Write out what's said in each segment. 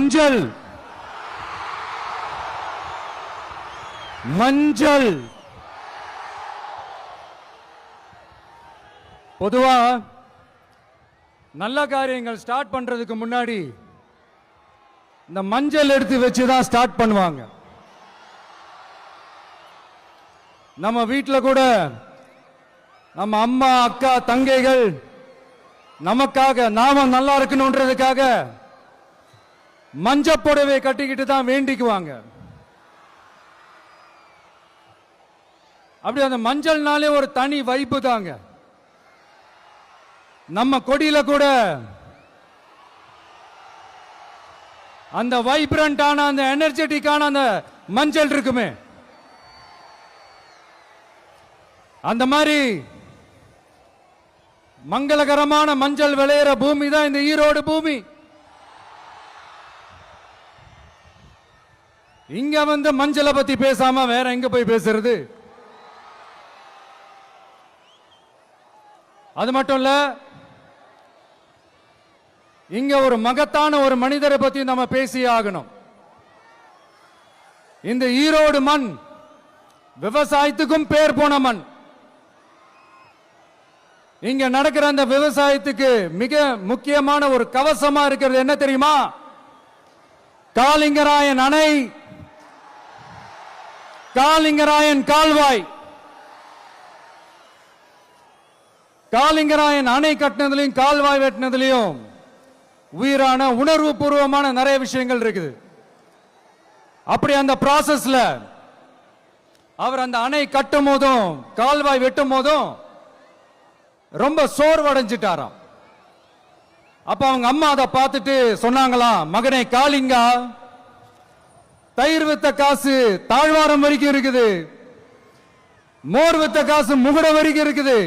மஞ்சள் மஞ்சள் பொதுவா நல்ல காரியங்கள் ஸ்டார்ட் பண்றதுக்கு முன்னாடி இந்த மஞ்சள் எடுத்து வச்சுதான் ஸ்டார்ட் பண்ணுவாங்க. நம்ம வீட்டில் கூட நம்ம அம்மா அக்கா தங்கைகள் நமக்காக நாம நல்லா இருக்கணும்ன்றதுக்காக மஞ்சள் புடவை கட்டிக்கிட்டு தான் வேண்டிக்குவாங்க. அப்படி அந்த மஞ்சள்னாலே ஒரு தனி வைப்பு தாங்க. நம்ம கொடியில கூட அந்த வைப்ரண்டான அந்த எனர்ஜெட்டிக்கான அந்த மஞ்சள் இருக்குமே, அந்த மாதிரி மங்களகரமான மஞ்சள் விளையிற பூமி தான் இந்த ஈரோடு பூமி. இங்க வந்து மஞ்சளை பத்தி பேசாம வேற எங்க போய் பேசுறது? அது மட்டும் இல்ல, இங்க ஒரு மகத்தான ஒரு மனிதரை பத்தி நம்ம பேசி ஆகணும். இந்த ஈரோடு மண் விவசாயத்துக்கும் பேர் போன மண். இங்க நடக்கிற அந்த விவசாயத்துக்கு மிக முக்கியமான ஒரு கவசமா இருக்கிறது என்ன தெரியுமா? காலிங்கராயன் அணை, காலிங்கராயன் கால்வாய். காலிங்கராயன் அணை கட்டினதுலையும் கால்வாய் வெட்டினதுலையும் உயிரான உணர்வு பூர்வமான நிறைய விஷயங்கள் இருக்குது. அப்படி அந்த ப்ராசஸ்ல அவர் அந்த அணை கட்டும் போதும் கால்வாய் வெட்டும் போதும் ரொம்ப சோர்வடைஞ்சிட்டாராம். அப்ப அவங்க அம்மா அதை பார்த்துட்டு சொன்னாங்களாம், மகனே காளிங்கா, தயிர் வித்த காசு தாழ்வாரம் வரைக்கும் இருக்குது, மோர் வித்த காசு முகுட வரைக்கும் இருக்குது,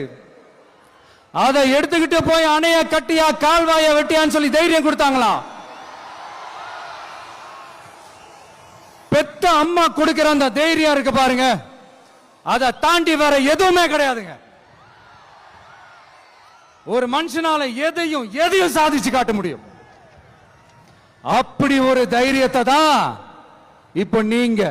அதை எடுத்துக்கிட்டு போய் அணைய கட்டியா கால்வாய வெட்டியான்னு சொல்லி தைரியம் கொடுத்தாங்களாம். பெத்த அம்மா கொடுக்கிற அந்த தைரியம் இருக்கு பாருங்க, அதை தாண்டி வேற எதுவுமே கிடையாதுங்க. ஒரு மனுஷனால எதையும் சாதிச்சு காட்ட முடியும். அப்படி ஒரு தைரியத்தை தான் இப்ப நீங்க,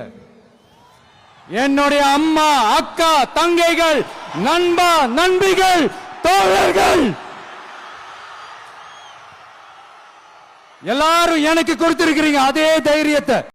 என்னுடைய அம்மா அக்கா தங்கைகள் நண்பா நண்பிகள் தோழர்கள் எல்லாரும் எனக்கு கொடுத்திருக்கிறீங்க அதே தைரியத்தை.